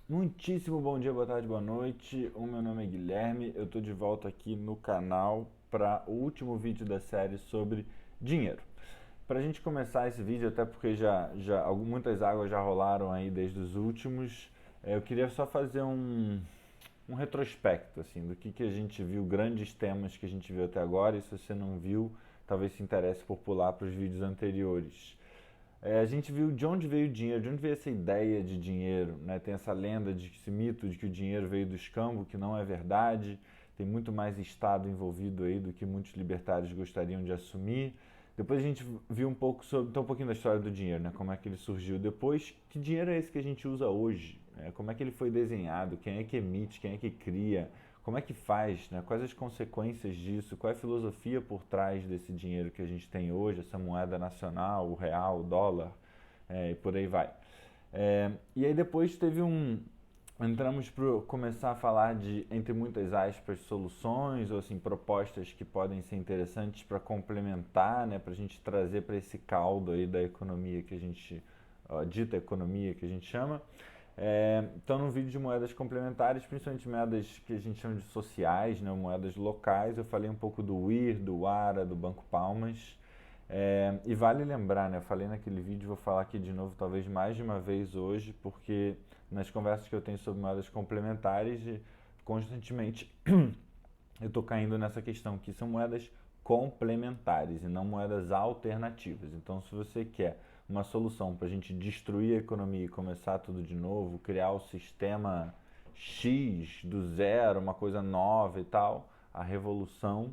Muitíssimo bom dia, boa tarde, boa noite. O meu nome é Guilherme, eu estou de volta aqui no canal para o último vídeo da série sobre dinheiro. Para a gente começar esse vídeo, até porque muitas águas já rolaram aí desde os últimos, eu queria só fazer um retrospecto assim, do que a gente viu, grandes temas que a gente viu até agora, e se você não viu, talvez se interesse por pular para os vídeos anteriores. A gente viu de onde veio o dinheiro, de onde veio essa ideia de dinheiro, né? Tem essa lenda, esse mito de que o dinheiro veio do escambo, que não é verdade. Tem muito mais Estado envolvido aí do que muitos libertários gostariam de assumir. Depois a gente viu um pouco sobre, então um pouquinho da história do dinheiro, né? Como é que ele surgiu. Depois, que dinheiro é esse que a gente usa hoje? Né? Como é que ele foi desenhado? Quem é que emite? Quem é que cria? Como é que faz? Né? Quais as consequências disso? Qual é a filosofia por trás desse dinheiro que a gente tem hoje, essa moeda nacional, o real, o dólar, e por aí vai. E aí depois teve um. Entramos para começar a falar de, entre muitas aspas, soluções ou assim, propostas que podem ser interessantes para complementar, né, para a gente trazer para esse caldo aí da economia que a gente, dita economia que a gente chama. Então, no vídeo de moedas complementares, principalmente moedas que a gente chama de sociais, né, moedas locais, eu falei um pouco do WIR, do ARA, do Banco Palmas. E vale lembrar, né, eu falei naquele vídeo, vou falar aqui de novo, talvez mais de uma vez hoje, porque nas conversas que eu tenho sobre moedas complementares, constantemente eu estou caindo nessa questão, que são moedas complementares e não moedas alternativas. Então, se você quer uma solução para a gente destruir a economia e começar tudo de novo, criar o sistema X do zero, uma coisa nova e tal, a revolução,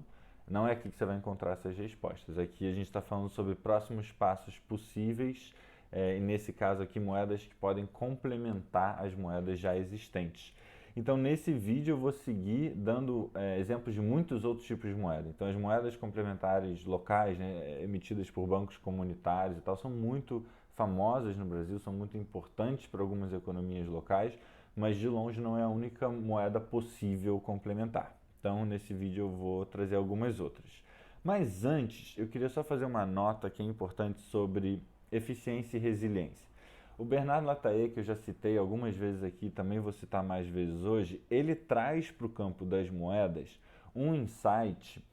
não é aqui que você vai encontrar essas respostas. Aqui a gente está falando sobre próximos passos possíveis, e nesse caso aqui, moedas que podem complementar as moedas já existentes. Então, nesse vídeo eu vou seguir dando exemplos de muitos outros tipos de moeda. Então, as moedas complementares locais, né, emitidas por bancos comunitários e tal, são muito famosas no Brasil, são muito importantes para algumas economias locais, mas de longe não é a única moeda possível complementar. Então, nesse vídeo eu vou trazer algumas outras. Mas antes, eu queria só fazer uma nota que é importante sobre eficiência e resiliência. O Bernardo Lataie, que eu já citei algumas vezes aqui, também vou citar mais vezes hoje, ele traz para o campo das moedas um insight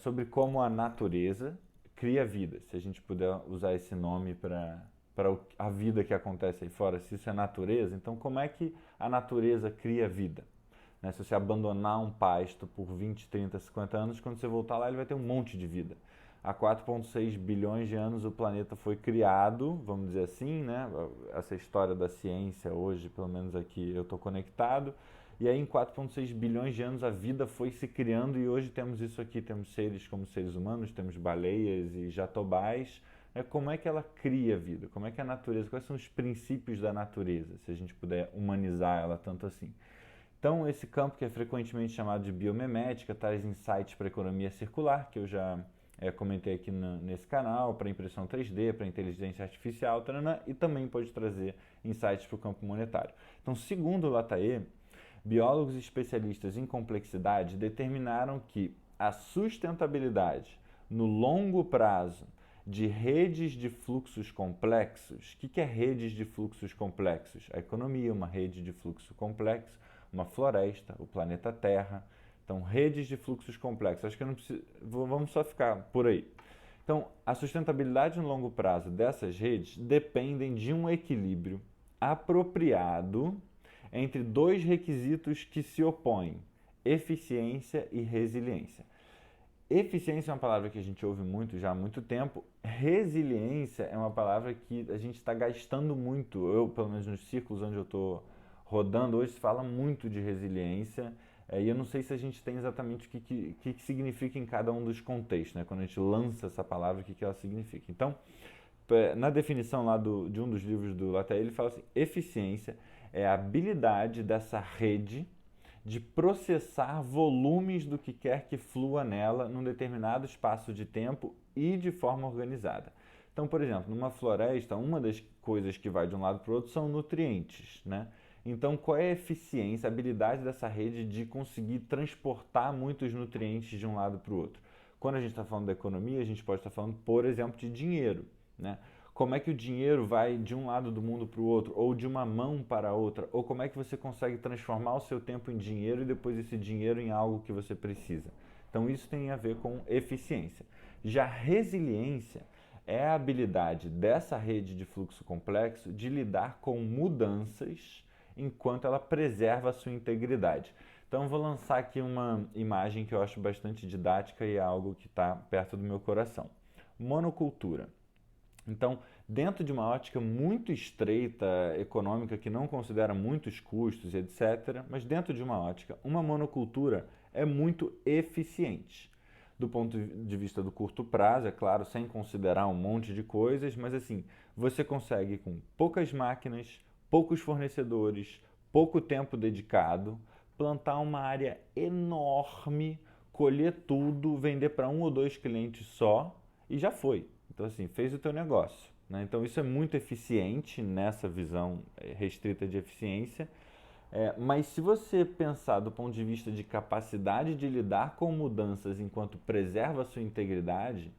sobre como a natureza cria vida, se a gente puder usar esse nome para a vida que acontece aí fora, se isso é natureza, então como é que a natureza cria vida? Né? Se você abandonar um pasto por 20, 30, 50 anos, quando você voltar lá ele vai ter um monte de vida. Há 4,6 bilhões de anos o planeta foi criado, vamos dizer assim, né? Essa história da ciência hoje, pelo menos aqui eu estou conectado. E aí em 4,6 bilhões de anos a vida foi se criando e hoje temos isso aqui, temos seres como seres humanos, temos baleias e jatobás. Como é que ela cria vida? Como é que a natureza, quais são os princípios da natureza, se a gente puder humanizar ela tanto assim? Então, esse campo que é frequentemente chamado de biomimética traz insights para a economia circular, que eu já comentei aqui nesse canal, para impressão 3D, para inteligência artificial, taranã, e também pode trazer insights para o campo monetário. Então, segundo o Lataie, biólogos e especialistas em complexidade determinaram que a sustentabilidade no longo prazo de redes de fluxos complexos. O que é redes de fluxos complexos? A economia, uma rede de fluxo complexo, uma floresta, o planeta Terra. Então, redes de fluxos complexos. Acho que eu não preciso. Vamos só ficar por aí. Então, a sustentabilidade no longo prazo dessas redes dependem de um equilíbrio apropriado entre dois requisitos que se opõem: eficiência e resiliência. Eficiência é uma palavra que a gente ouve muito já há muito tempo. Resiliência é uma palavra que a gente está gastando muito. Eu, pelo menos nos círculos onde eu estou rodando hoje, se fala muito de resiliência. E eu não sei se a gente tem exatamente o que significa em cada um dos contextos, né? Quando a gente lança essa palavra, o que ela significa. Então, na definição lá de um dos livros do Lataille, ele fala assim: eficiência é a habilidade dessa rede de processar volumes do que quer que flua nela num determinado espaço de tempo e de forma organizada. Então, por exemplo, numa floresta, uma das coisas que vai de um lado para o outro são nutrientes, né? Então, qual é a eficiência, a habilidade dessa rede de conseguir transportar muitos nutrientes de um lado para o outro? Quando a gente está falando da economia, a gente pode estar falando, por exemplo, de dinheiro, né? como é que o dinheiro vai de um lado do mundo para o outro, ou de uma mão para a outra, ou como é que você consegue transformar o seu tempo em dinheiro e depois esse dinheiro em algo que você precisa. Então isso tem a ver com eficiência. Já resiliência é a habilidade dessa rede de fluxo complexo de lidar com mudanças enquanto ela preserva a sua integridade. Então vou lançar aqui uma imagem que eu acho bastante didática e é algo que está perto do meu coração. Monocultura. Então, dentro de uma ótica muito estreita, econômica, que não considera muitos custos, etc., mas dentro de uma ótica, uma monocultura é muito eficiente. Do ponto de vista do curto prazo, é claro, sem considerar um monte de coisas, mas assim, você consegue com poucas máquinas, poucos fornecedores, pouco tempo dedicado, plantar uma área enorme, colher tudo, vender para um ou dois clientes só e já foi. Então, assim, fez o teu negócio, né? Então, isso é muito eficiente nessa visão restrita de eficiência. Mas se você pensar do ponto de vista de capacidade de lidar com mudanças enquanto preserva a sua integridade,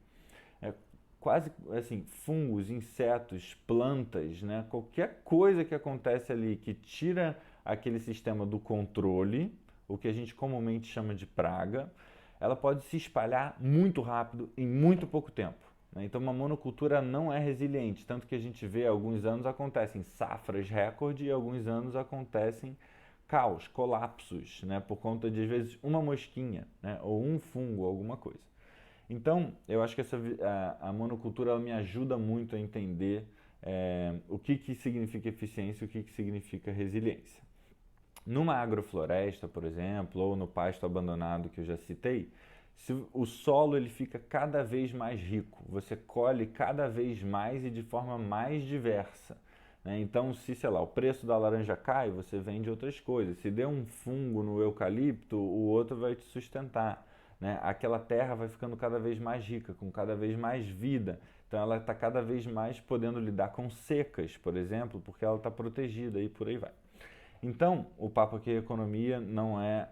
quase assim, fungos, insetos, plantas, né? Qualquer coisa que acontece ali que tira aquele sistema do controle, o que a gente comumente chama de praga, ela pode se espalhar muito rápido em muito pouco tempo. Então, uma monocultura não é resiliente, tanto que a gente vê alguns anos acontecem safras recorde e alguns anos acontecem caos, colapsos, né, por conta de, às vezes, uma mosquinha, né, ou um fungo, alguma coisa. Então, eu acho que a monocultura ela me ajuda muito a entender o que significa eficiência e o que significa resiliência. Numa agrofloresta, por exemplo, ou no pasto abandonado que eu já citei, o solo ele fica cada vez mais rico, você colhe cada vez mais e de forma mais diversa. Né? Então, se, sei lá, o preço da laranja cai, você vende outras coisas. Se der um fungo no eucalipto, o outro vai te sustentar. Né? Aquela terra vai ficando cada vez mais rica, com cada vez mais vida. Então, ela está cada vez mais podendo lidar com secas, por exemplo, porque ela está protegida e por aí vai. Então, o papo aqui é economia, não é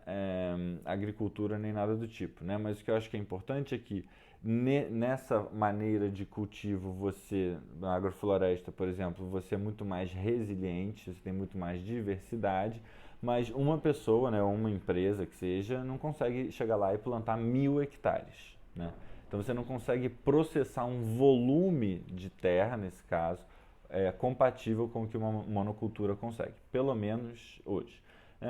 agricultura nem nada do tipo, né? Mas o que eu acho que é importante é que nessa maneira de cultivo você, na agrofloresta, por exemplo, você é muito mais resiliente, você tem muito mais diversidade, mas uma pessoa, né, ou uma empresa que seja, não consegue chegar lá e plantar 1.000 hectares, né? Então você não consegue processar um volume de terra, nesse caso, compatível com o que uma monocultura consegue, pelo menos hoje.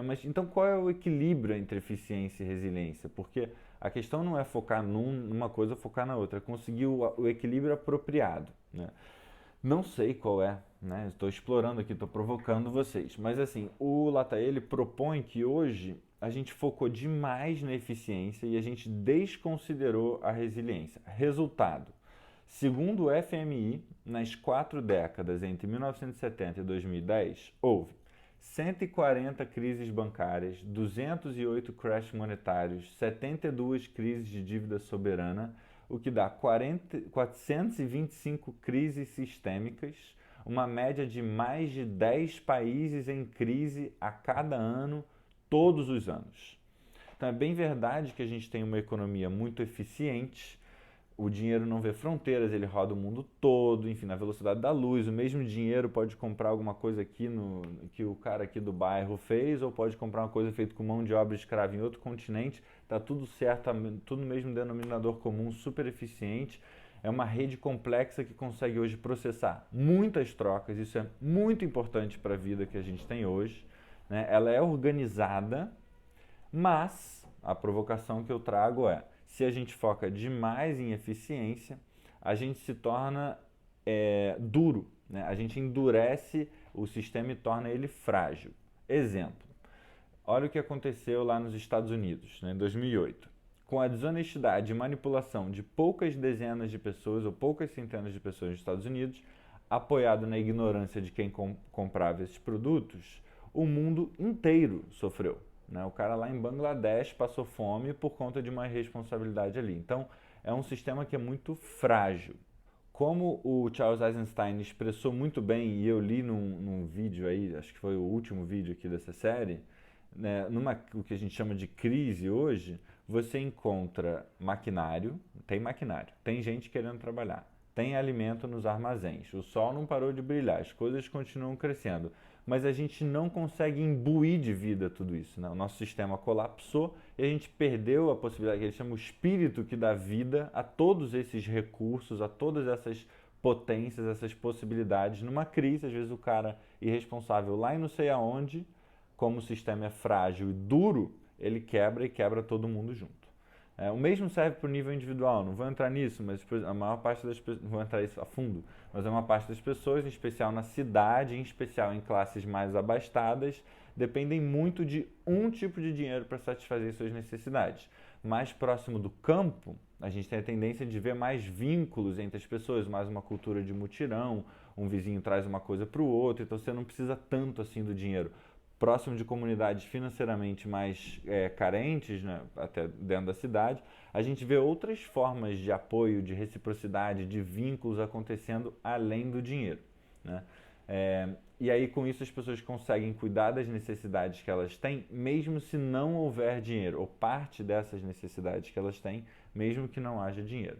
Mas então qual é o equilíbrio entre eficiência e resiliência? Porque a questão não é focar numa coisa ou focar na outra, é conseguir o equilíbrio apropriado. Né? Não sei qual é, né? Estou explorando aqui, estou provocando vocês. Mas assim, o Lataele propõe que hoje a gente focou demais na eficiência e a gente desconsiderou a resiliência. Resultado, segundo o FMI, nas 4 décadas entre 1970 e 2010, houve 140 crises bancárias, 208 crash monetários, 72 crises de dívida soberana, o que dá 425 crises sistêmicas, uma média de mais de 10 países em crise a cada ano, todos os anos. Então é bem verdade que a gente tem uma economia muito eficiente, o dinheiro não vê fronteiras, ele roda o mundo todo, enfim, na velocidade da luz. O mesmo dinheiro pode comprar alguma coisa aqui que o cara aqui do bairro fez, ou pode comprar uma coisa feita com mão de obra escrava em outro continente. Tá tudo certo, tá tudo no mesmo denominador comum, super eficiente. É uma rede complexa que consegue hoje processar muitas trocas. Isso é muito importante para a vida que a gente tem hoje. Né? Ela é organizada, mas a provocação que eu trago é: se a gente foca demais em eficiência, a gente se torna duro, né? A gente endurece o sistema e torna ele frágil. Exemplo, olha o que aconteceu lá nos Estados Unidos, né, em 2008. Com a desonestidade e manipulação de poucas dezenas de pessoas ou poucas centenas de pessoas nos Estados Unidos, apoiado na ignorância de quem comprava esses produtos, o mundo inteiro sofreu. O cara lá em Bangladesh passou fome por conta de uma irresponsabilidade ali. Então, é um sistema que é muito frágil. Como o Charles Eisenstein expressou muito bem, e eu li num vídeo aí, acho que foi o último vídeo aqui dessa série, né, o que a gente chama de crise hoje, você encontra maquinário, tem gente querendo trabalhar, tem alimento nos armazéns, o sol não parou de brilhar, as coisas continuam crescendo, mas a gente não consegue imbuir de vida tudo isso, né? O nosso sistema colapsou e a gente perdeu a possibilidade, que ele chama o espírito que dá vida a todos esses recursos, a todas essas potências, essas possibilidades. Numa crise, às vezes o cara irresponsável lá em não sei aonde, como o sistema é frágil e duro, ele quebra e quebra todo mundo junto. O mesmo serve para o nível individual, não vou entrar nisso, mas a maior parte das pessoas, não vou entrar isso a fundo, mas a maior parte das pessoas, em especial na cidade, em especial em classes mais abastadas, dependem muito de um tipo de dinheiro para satisfazer suas necessidades. Mais próximo do campo, a gente tem a tendência de ver mais vínculos entre as pessoas, mais uma cultura de mutirão, um vizinho traz uma coisa para o outro, então você não precisa tanto assim do dinheiro. Próximo de comunidades financeiramente mais carentes, né, até dentro da cidade, a gente vê outras formas de apoio, de reciprocidade, de vínculos acontecendo além do dinheiro, né? E aí com isso as pessoas conseguem cuidar das necessidades que elas têm, mesmo se não houver dinheiro, ou parte dessas necessidades que elas têm, mesmo que não haja dinheiro.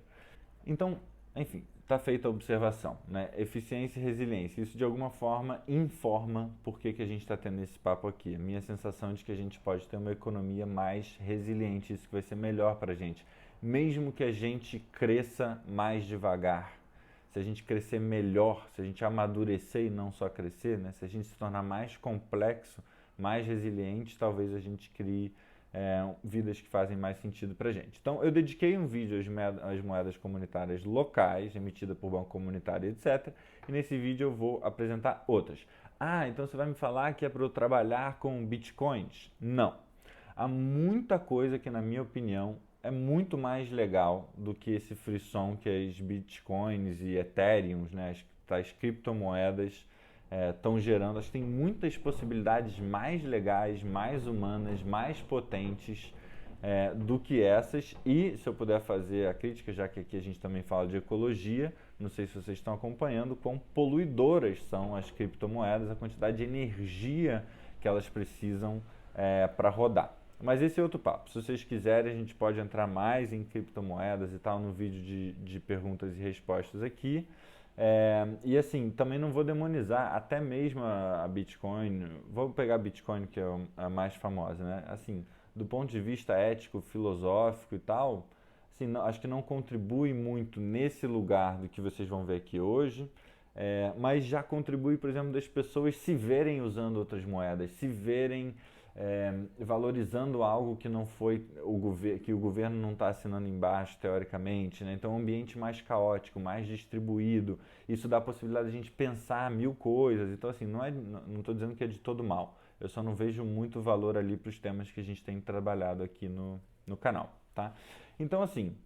Então, enfim, está feita a observação, né? Eficiência e resiliência. Isso de alguma forma informa por que a gente está tendo esse papo aqui. A minha sensação é de que a gente pode ter uma economia mais resiliente, isso que vai ser melhor para a gente. Mesmo que a gente cresça mais devagar, se a gente crescer melhor, se a gente amadurecer e não só crescer, né? Se a gente se tornar mais complexo, mais resiliente, talvez a gente crie vidas que fazem mais sentido para a gente. Então, eu dediquei um vídeo às moedas comunitárias locais, emitida por banco comunitário, etc. E nesse vídeo eu vou apresentar outras. Ah, então você vai me falar que é para eu trabalhar com bitcoins? Não. Há muita coisa que, na minha opinião, é muito mais legal do que esse frisson que as bitcoins e ethereums, né, as tais criptomoedas, estão gerando. Acho que tem muitas possibilidades mais legais, mais humanas, mais potentes do que essas. E se eu puder fazer a crítica, já que aqui a gente também fala de ecologia, não sei se vocês estão acompanhando, quão poluidoras são as criptomoedas, a quantidade de energia que elas precisam para rodar. Mas esse é outro papo. Se vocês quiserem, a gente pode entrar mais em criptomoedas e tal no vídeo de perguntas e respostas aqui. E assim, também não vou demonizar até mesmo a Bitcoin. Vou pegar a Bitcoin, que é a mais famosa, né? Assim, do ponto de vista ético, filosófico e tal, assim, não, acho que não contribui muito nesse lugar do que vocês vão ver aqui hoje. Mas já contribui, por exemplo, das pessoas se verem usando outras moedas, se verem valorizando algo que não foi que o governo não está assinando embaixo, teoricamente, né? Então, um ambiente mais caótico, mais distribuído, isso dá a possibilidade de a gente pensar mil coisas. Então, assim, não estou dizendo que é de todo mal, eu só não vejo muito valor ali para os temas que a gente tem trabalhado aqui no canal, tá? Então, assim,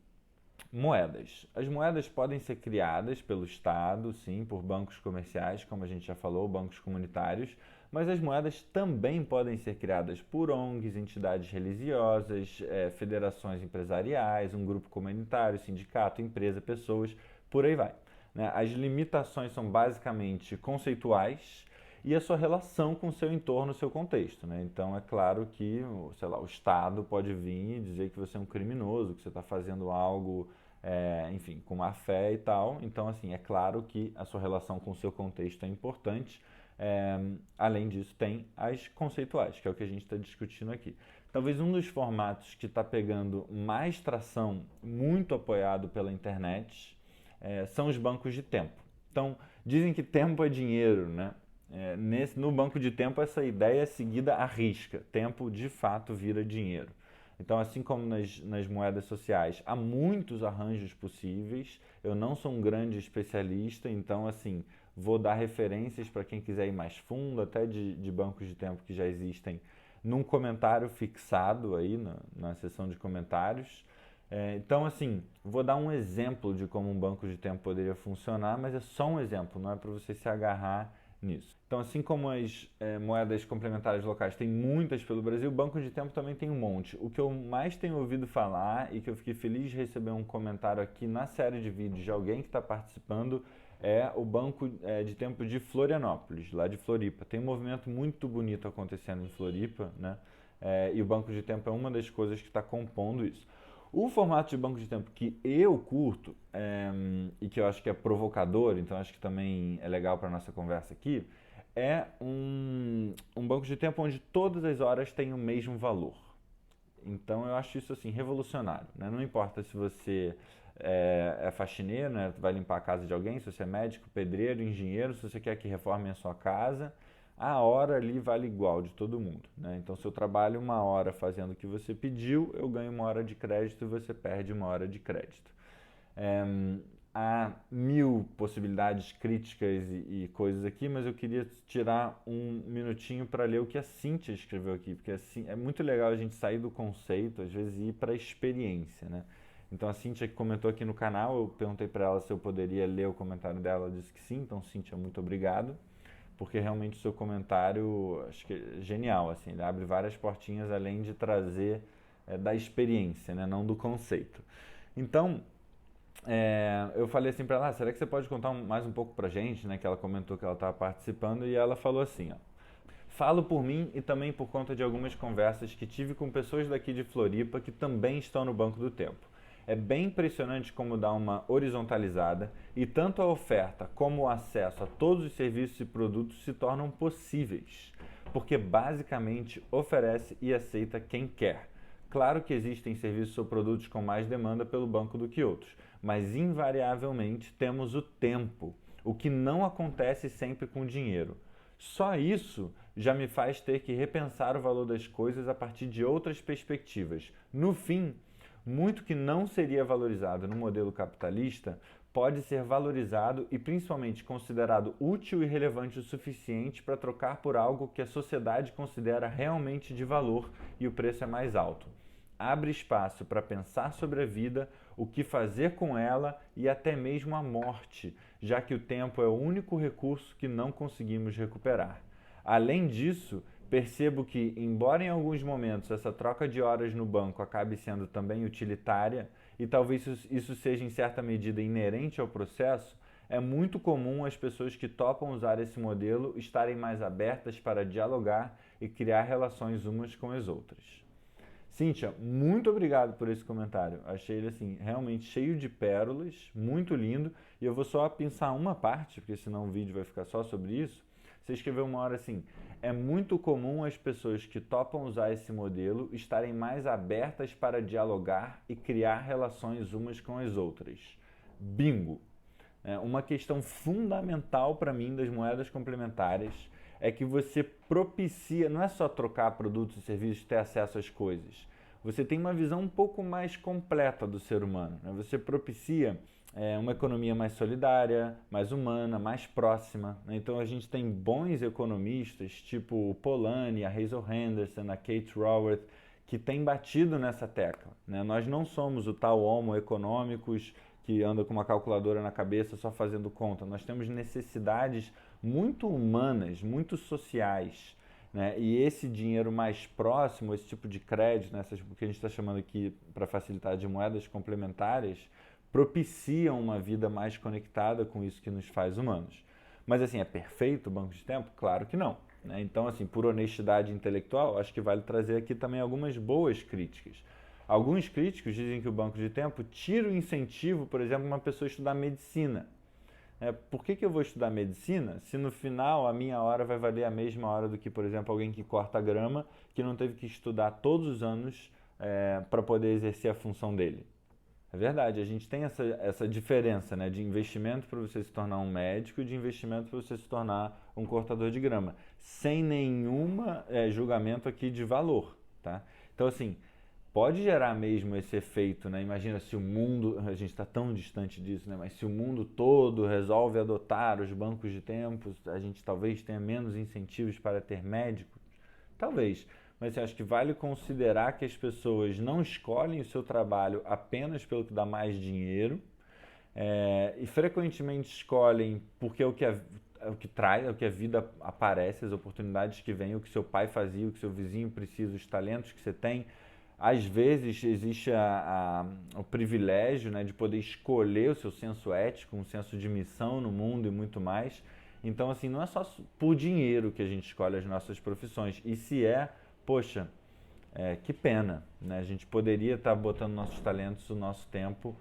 moedas. As moedas podem ser criadas pelo Estado, sim, por bancos comerciais, como a gente já falou, bancos comunitários, mas as moedas também podem ser criadas por ONGs, entidades religiosas, federações empresariais, um grupo comunitário, sindicato, empresa, pessoas, por aí vai, né? As limitações são basicamente conceituais e a sua relação com o seu entorno, o seu contexto, né? Então, é claro que, sei lá, o Estado pode vir e dizer que você é um criminoso, que você está fazendo algo, enfim, com má fé e tal. Então, assim, é claro que a sua relação com o seu contexto é importante. Além disso, tem as conceituais, que é o que a gente está discutindo aqui. Talvez um dos formatos que está pegando mais tração, muito apoiado pela internet, são os bancos de tempo. Então, dizem que tempo é dinheiro, né? No banco de tempo, essa ideia é seguida à risca. Tempo, de fato, vira dinheiro. Então, assim como nas moedas sociais, há muitos arranjos possíveis. Eu não sou um grande especialista, então, assim, vou dar referências para quem quiser ir mais fundo, até de bancos de tempo que já existem, num comentário fixado aí na seção de comentários. Então, assim, vou dar um exemplo de como um banco de tempo poderia funcionar, mas é só um exemplo, não é para você se agarrar nisso. Então, assim como as moedas complementares locais tem muitas pelo Brasil, o banco de tempo também tem um monte. O que eu mais tenho ouvido falar e que eu fiquei feliz de receber um comentário aqui na série de vídeos de alguém que está participando é o banco de tempo de Florianópolis, lá de Floripa. Tem um movimento muito bonito acontecendo em Floripa, né? E o banco de tempo é uma das coisas que está compondo isso. O formato de banco de tempo que eu curto e que eu acho que é provocador, então acho que também é legal para a nossa conversa aqui, é um banco de tempo onde todas as horas têm o mesmo valor. Então eu acho isso assim revolucionário, né? Não importa se você é faxineiro, né? Vai limpar a casa de alguém, se você é médico, pedreiro, engenheiro, se você quer que reformem a sua casa, a hora ali vale igual de todo mundo, né? Então se eu trabalho uma hora fazendo o que você pediu, eu ganho uma hora de crédito e você perde uma hora de crédito. É, há mil possibilidades críticas e coisas aqui, mas eu queria tirar um minutinho para ler o que a Cíntia escreveu aqui, porque assim, é muito legal a gente sair do conceito, às vezes, e ir para a experiência, né? Então a Cíntia que comentou aqui no canal, eu perguntei para ela se eu poderia ler o comentário dela, ela disse que sim, então Cíntia, muito obrigado, porque realmente o seu comentário, acho que é genial, assim, ele abre várias portinhas além de trazer da experiência, né, não do conceito. Então, eu falei assim para ela, será que você pode contar mais um pouco pra gente, né? Que ela comentou que ela estava participando e ela falou assim, ó. Falo por mim e também por conta de algumas conversas que tive com pessoas daqui de Floripa que também estão no Banco do Tempo. É bem impressionante como dá uma horizontalizada e tanto a oferta como o acesso a todos os serviços e produtos se tornam possíveis, porque basicamente oferece e aceita quem quer. Claro que existem serviços ou produtos com mais demanda pelo banco do que outros, mas invariavelmente temos o tempo, o que não acontece sempre com dinheiro. Só isso já me faz ter que repensar o valor das coisas a partir de outras perspectivas. No fim, muito que não seria valorizado no modelo capitalista pode ser valorizado e principalmente considerado útil e relevante o suficiente para trocar por algo que a sociedade considera realmente de valor e o preço é mais alto. Abre espaço para pensar sobre a vida, o que fazer com ela e até mesmo a morte, já que o tempo é o único recurso que não conseguimos recuperar. Além disso, percebo que, embora em alguns momentos essa troca de horas no banco acabe sendo também utilitária, e talvez isso seja em certa medida inerente ao processo, é muito comum as pessoas que topam usar esse modelo estarem mais abertas para dialogar e criar relações umas com as outras. Cíntia, muito obrigado por esse comentário. Achei ele assim realmente cheio de pérolas, muito lindo. E eu vou só pensar uma parte, porque senão o vídeo vai ficar só sobre isso. Você escreveu uma hora assim: é muito comum as pessoas que topam usar esse modelo estarem mais abertas para dialogar e criar relações umas com as outras. Bingo! Uma questão fundamental para mim das moedas complementares é que você propicia, não é só trocar produtos e serviços, ter acesso às coisas. Você tem uma visão um pouco mais completa do ser humano. Né? Você propicia uma economia mais solidária, mais humana, mais próxima. Né? Então a gente tem bons economistas, tipo o Polanyi, a Hazel Henderson, a Kate Raworth, que têm batido nessa tecla. Né? Nós não somos o tal homo econômicos que anda com uma calculadora na cabeça só fazendo conta. Nós temos necessidades muito humanas, muito sociais. Né? E esse dinheiro mais próximo, esse tipo de crédito, né? O que a gente está chamando aqui para facilitar de moedas complementares, propiciam uma vida mais conectada com isso que nos faz humanos. Mas assim, é perfeito o banco de tempo? Claro que não. Né? Então, assim, por honestidade intelectual, acho que vale trazer aqui também algumas boas críticas. Alguns críticos dizem que o banco de tempo tira o incentivo, por exemplo, de uma pessoa estudar medicina. Por que eu vou estudar medicina se no final a minha hora vai valer a mesma hora do que, por exemplo, alguém que corta grama, que não teve que estudar todos os anos para poder exercer a função dele? É verdade, a gente tem essa diferença, né, de investimento para você se tornar um médico e de investimento para você se tornar um cortador de grama, sem nenhum julgamento aqui de valor. Tá? Então, assim, pode gerar mesmo esse efeito, né? Imagina se o mundo, a gente está tão distante disso, né? Mas se o mundo todo resolve adotar os bancos de tempo, a gente talvez tenha menos incentivos para ter médicos, talvez. Mas eu acho que vale considerar que as pessoas não escolhem o seu trabalho apenas pelo que dá mais dinheiro e frequentemente escolhem porque é o que traz, é o que a vida aparece, as oportunidades que vêm, o que seu pai fazia, o que seu vizinho precisa, os talentos que você tem. Às vezes existe o privilégio, né, de poder escolher o seu senso ético, um senso de missão no mundo e muito mais. Então, assim, não é só por dinheiro que a gente escolhe as nossas profissões. E se poxa, Que pena, né? A gente poderia estar botando nossos talentos, o nosso tempo,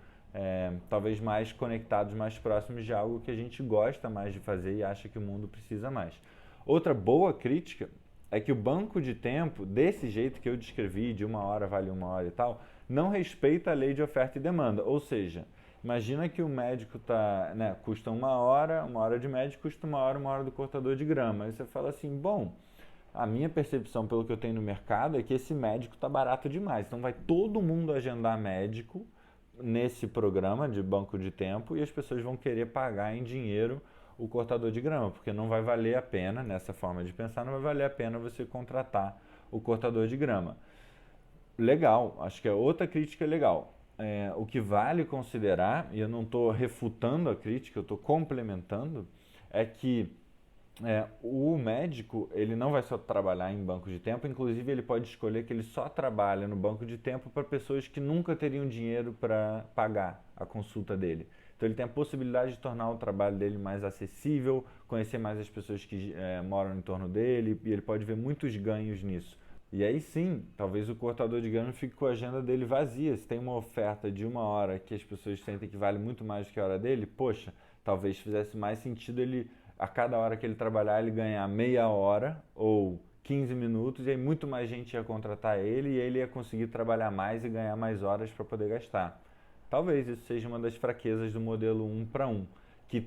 talvez mais conectados, mais próximos de algo que a gente gosta mais de fazer e acha que o mundo precisa mais. Outra boa crítica é que o banco de tempo, desse jeito que eu descrevi, de 1 hora vale 1 hora e tal, não respeita a lei de oferta e demanda. Ou seja, imagina que o médico custa 1 hora de médico custa 1 hora do cortador de grama. Aí você fala assim, bom, a minha percepção pelo que eu tenho no mercado é que esse médico está barato demais. Então vai todo mundo agendar médico nesse programa de banco de tempo e as pessoas vão querer pagar em dinheiro o cortador de grama, porque não vai valer a pena, nessa forma de pensar, não vai valer a pena você contratar o cortador de grama. Legal, acho que é outra crítica legal. O que vale considerar, e eu não estou refutando a crítica, eu estou complementando, é que o médico ele não vai só trabalhar em banco de tempo, inclusive ele pode escolher que ele só trabalha no banco de tempo para pessoas que nunca teriam dinheiro para pagar a consulta dele. Então ele tem a possibilidade de tornar o trabalho dele mais acessível, conhecer mais as pessoas que moram em torno dele, e ele pode ver muitos ganhos nisso. E aí sim, talvez o cortador de grama fique com a agenda dele vazia. Se tem uma oferta de 1 hora que as pessoas sentem que vale muito mais do que a hora dele, poxa, talvez fizesse mais sentido ele, a cada hora que ele trabalhar, ele ganhar meia hora ou 15 minutos, e aí muito mais gente ia contratar ele e ele ia conseguir trabalhar mais e ganhar mais horas para poder gastar. Talvez isso seja uma das fraquezas do modelo 1 para 1, que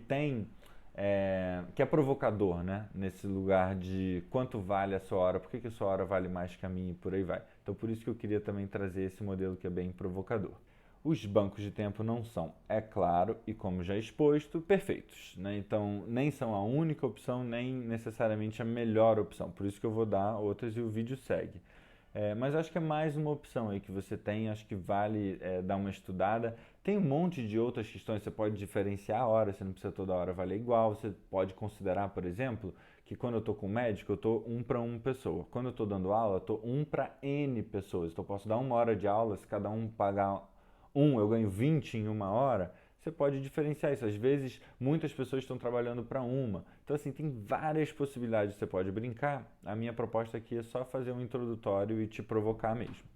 que é provocador, né? Nesse lugar de quanto vale a sua hora, por que a sua hora vale mais que a minha e por aí vai. Então por isso que eu queria também trazer esse modelo que é bem provocador. Os bancos de tempo não são, é claro, e como já exposto, perfeitos, né? Então nem são a única opção, nem necessariamente a melhor opção. Por isso que eu vou dar outras e o vídeo segue. Mas acho que é mais uma opção aí que você tem, acho que vale dar uma estudada. Tem um monte de outras questões, você pode diferenciar a hora, você não precisa toda hora valer igual. Você pode considerar, por exemplo, que quando eu estou com o médico, eu estou 1 para 1 pessoa. Quando eu estou dando aula, eu estou 1 para N pessoas. Então eu posso dar 1 hora de aula, se cada um pagar eu ganho 20 em 1 hora. Você pode diferenciar isso. Às vezes, muitas pessoas estão trabalhando para uma. Então, assim, tem várias possibilidades. Você pode brincar. A minha proposta aqui é só fazer um introdutório e te provocar mesmo.